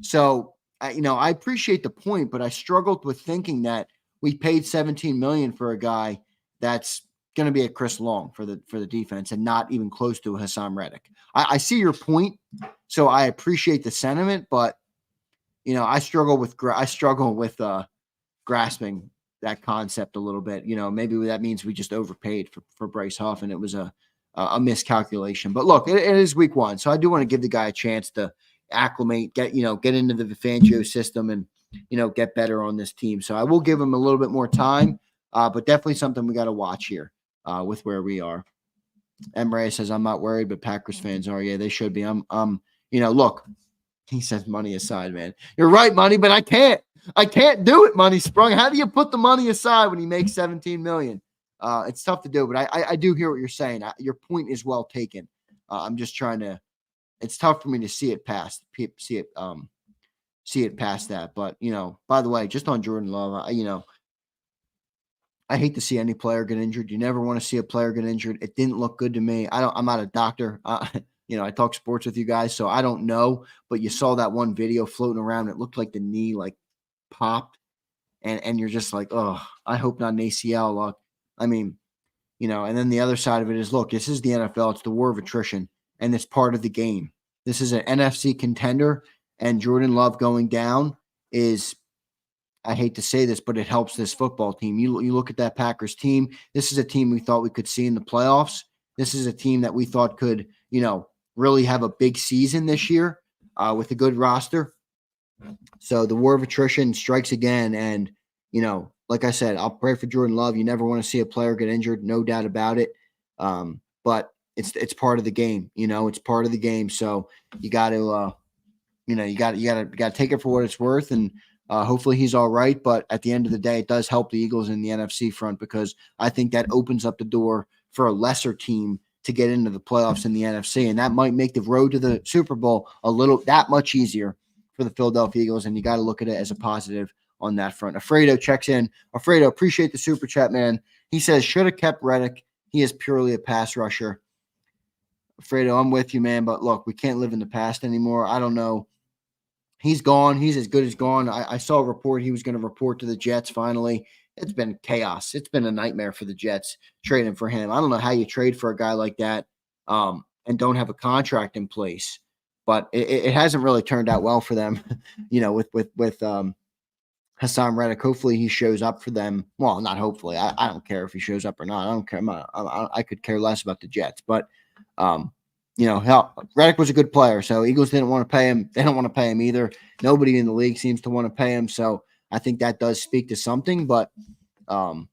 So, I appreciate the point, but I struggled with thinking that we paid $17 million for a guy that's going to be a Chris Long for the defense and not even close to a Hassan Reddick. I see your point, so I appreciate the sentiment, but I struggle with grasping concept a little bit. Maybe that means we just overpaid for Bryce Huff and it was a miscalculation. But look, it is week 1, so I do want to give the guy a chance to acclimate, get into the Fangio system and get better on this team. So I will give him a little bit more time, but definitely something we got to watch here with where we are. Emre says, I'm not worried, but Packers fans are. Yeah, they should be. Look, he says money aside, man. You're right, money, but I can't do it, money sprung. How do you put the money aside when you make $17 million? It's tough to do, but I do hear what you're saying. Your point is well taken. I'm just trying to, it's tough for me to see it past that. But, by the way, just on Jordan Love, I hate to see any player get injured. You never want to see a player get injured. It didn't look good to me. I'm not a doctor. I talk sports with you guys, so I don't know, but you saw that one video floating around. It looked like the knee popped and you're just like, oh, I hope not an ACL. And then the other side of it is, look, this is the NFL. It's the war of attrition, and it's part of the game. This is an NFC contender, and Jordan Love going down is, I hate to say this, but it helps this football team. You look at that Packers team. This is a team we thought we could see in the playoffs. This is a team that we thought could, really have a big season this year with a good roster. So the war of attrition strikes again. And, like I said, I'll pray for Jordan Love. You never want to see a player get injured, no doubt about it. But it's part of the game. It's part of the game. So you got to, you got to take it for what it's worth. And hopefully he's all right. But at the end of the day, it does help the Eagles in the NFC front, because I think that opens up the door for a lesser team to get into the playoffs in the NFC. And that might make the road to the Super Bowl that much easier for the Philadelphia Eagles. And you got to look at it as a positive on that front. Alfredo checks in. Alfredo, appreciate the super chat, man. He says, should have kept Reddick. He is purely a pass rusher. Alfredo, I'm with you, man. But look, we can't live in the past anymore. I don't know. He's gone. He's as good as gone. I saw a report he was going to report to the Jets finally. It's been chaos. It's been a nightmare for the Jets trading for him. I don't know how you trade for a guy like that and don't have a contract in place. But it hasn't really turned out well for them, with Hassan Reddick. Hopefully he shows up for them. Well, not hopefully. I don't care if he shows up or not. I don't care. I could care less about the Jets. But, Reddick was a good player. So Eagles didn't want to pay him. They don't want to pay him either. Nobody in the league seems to want to pay him. So I think that does speak to something. But, you're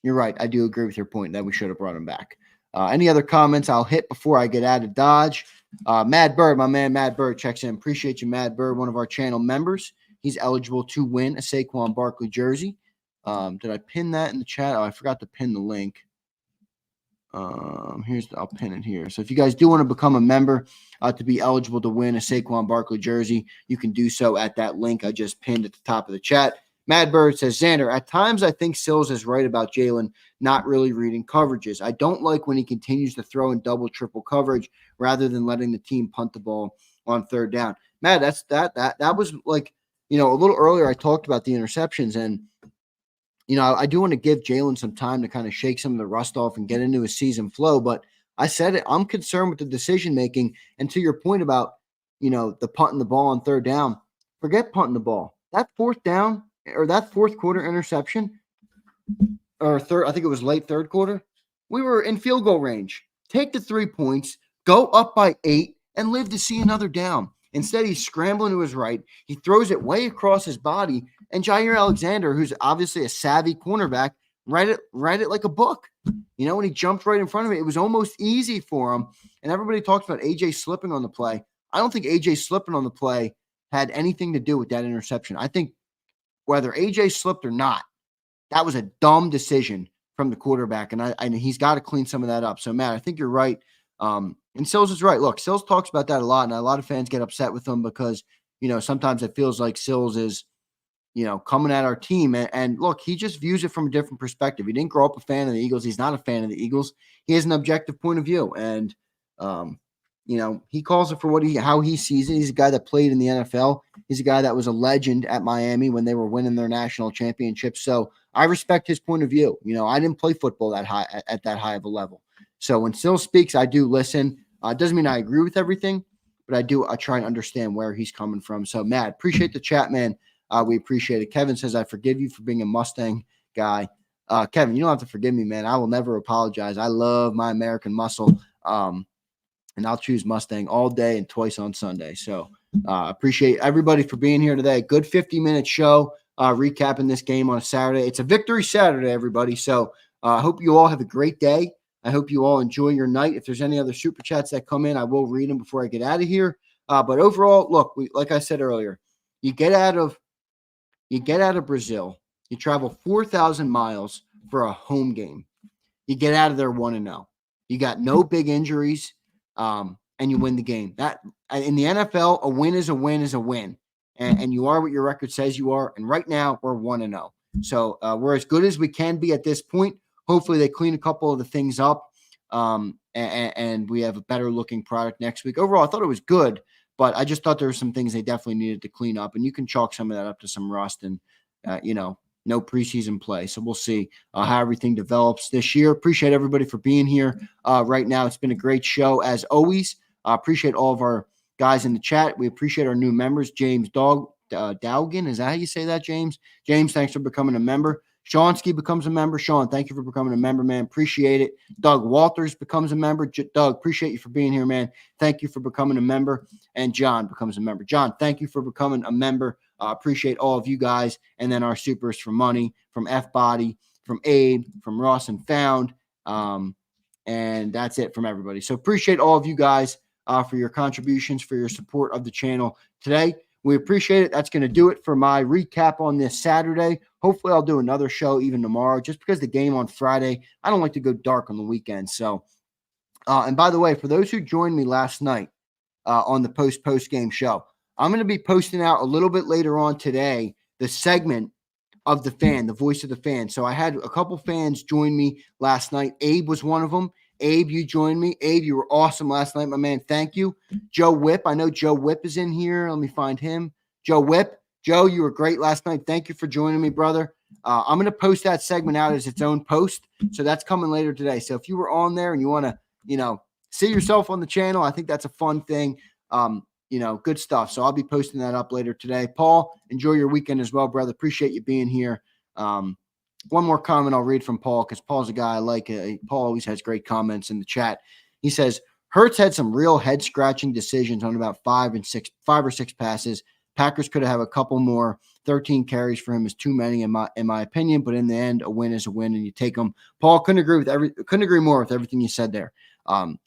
right. I do agree with your point that we should have brought him back. Any other comments I'll hit before I get out of Dodge? Mad Bird, my man Mad Bird checks in. Appreciate you, Mad Bird, one of our channel members. He's eligible to win a Saquon Barkley jersey. Did I pin that in the chat? Oh, I forgot to pin the link. I'll pin it here. So if you guys do want to become a member to be eligible to win a Saquon Barkley jersey, you can do so at that link I just pinned at the top of the chat. Mad Bird says, Xander, at times I think Sills is right about Jalen not really reading coverages. I don't like when he continues to throw in double, triple coverage rather than letting the team punt the ball on third down. Matt, that was like, a little earlier I talked about the interceptions, and I do want to give Jalen some time to kind of shake some of the rust off and get into his season flow. But I said it, I'm concerned with the decision making. And to your point about, the punting the ball on third down, forget punting the ball. That fourth down or that fourth quarter interception, or third, I think it was late third quarter, we were in field goal range. Take the 3 points, go up by 8, and live to see another down. Instead, he's scrambling to his right. He throws it way across his body, and Jair Alexander, who's obviously a savvy cornerback, read it like a book. When he jumped right in front of it, it was almost easy for him. And everybody talks about AJ slipping on the play. I don't think AJ slipping on the play had anything to do with that interception. I think whether AJ slipped or not, that was a dumb decision from the quarterback, and he's got to clean some of that up. So, Matt, I think you're right. And Sills is right. Look, Sills talks about that a lot, and a lot of fans get upset with him because, sometimes it feels like Sills is, coming at our team. And look, he just views it from a different perspective. He didn't grow up a fan of the Eagles. He's not a fan of the Eagles. He has an objective point of view. And, he calls it for how he sees it. He's a guy that played in the NFL. He's a guy that was a legend at Miami when they were winning their national championship. So I respect his point of view. I didn't play football at that high of a level. So when Sills speaks, I do listen. It doesn't mean I agree with everything, but I try and understand where he's coming from. So, Matt, appreciate the chat, man. We appreciate it. Kevin says, I forgive you for being a Mustang guy. Kevin, you don't have to forgive me, man. I will never apologize. I love my American muscle. And I'll choose Mustang all day and twice on Sunday. So appreciate everybody for being here today. Good 50-minute show recapping this game on a Saturday. It's a victory Saturday, everybody. So I hope you all have a great day. I hope you all enjoy your night. If there's any other super chats that come in, I will read them before I get out of here. But overall, look, like I said earlier, you get out of Brazil, you travel 4,000 miles for a home game. You get out of there 1-0. You got no big injuries. And you win the game. That in the NFL, a win is a win is a win, and you are what your record says you are. And right now, we're 1-0. So we're as good as we can be at this point. Hopefully, they clean a couple of the things up, and we have a better looking product next week. Overall, I thought it was good, but I just thought there were some things they definitely needed to clean up. And you can chalk some of that up to some rust and no preseason play. So we'll see how everything develops this year. Appreciate everybody for being here right now. It's been a great show as always. Appreciate all of our guys in the chat. We appreciate our new members. James Dowgan. Is that how you say that, James? James, thanks for becoming a member. Shawnsky becomes a member. Sean, thank you for becoming a member, man. Appreciate it. Doug Walters becomes a member. Doug, appreciate you for being here, man. Thank you for becoming a member. And John becomes a member. John, thank you for becoming a member. Appreciate all of you guys. And then our supers from Money, from F-Body, from Abe, from Ross and Found. And that's it from everybody. So appreciate all of you guys for your contributions, for your support of the channel today. We appreciate it. That's going to do it for my recap on this Saturday. Hopefully, I'll do another show even tomorrow, just because the game on Friday, I don't like to go dark on the weekend. So, and by the way, for those who joined me last night on the post-game show, I'm going to be posting out a little bit later on today the segment of the fan, the voice of the fan. So I had a couple fans join me last night. Abe was one of them. Abe, you joined me. Abe, you were awesome last night, my man. Thank you. Joe Whip. I know Joe Whip is in here. Let me find him. Joe Whip. Joe, you were great last night. Thank you for joining me, brother. I'm going to post that segment out as its own post. So that's coming later today. So if you were on there and you want to, see yourself on the channel, I think that's a fun thing. Good stuff. So I'll be posting that up later today. Paul, enjoy your weekend as well, brother. Appreciate you being here. One more comment I'll read from Paul, because Paul's a guy I like. Paul always has great comments in the chat. He says, Hurts had some real head-scratching decisions on about 5 or 6 passes. Packers could have a couple more. 13 carries for him is too many in my opinion, but in the end, a win is a win, and you take them. Paul, couldn't agree more with everything you said there.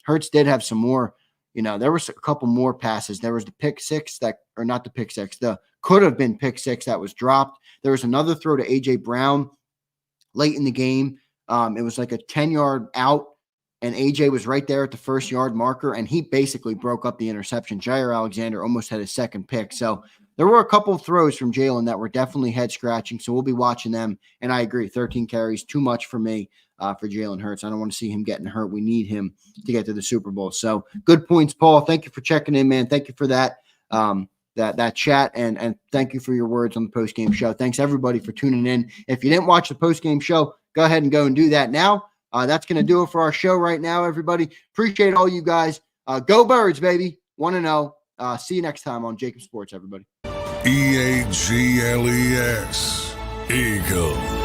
Hurts did have some more. There was a couple more passes. There was the pick six the could have been pick six that was dropped. There was another throw to A.J. Brown late in the game. It was like a 10-yard out, and A.J. was right there at the first-yard marker, and he basically broke up the interception. Jair Alexander almost had his second pick. So there were a couple of throws from Jalen that were definitely head-scratching, so we'll be watching them. And I agree, 13 carries, too much for me for Jalen Hurts. I don't want to see him getting hurt. We need him to get to the Super Bowl. So good points, Paul. Thank you for checking in, man. Thank you for that. That chat, and thank you for your words on the post-game show. Thanks, everybody, for tuning in. If you didn't watch the post-game show, go ahead and go and do that now. That's going to do it for our show right now, everybody. Appreciate all you guys. Go Birds, baby. 1-0. See you next time on JAKIB Sports, everybody. EAGLES. Eagles.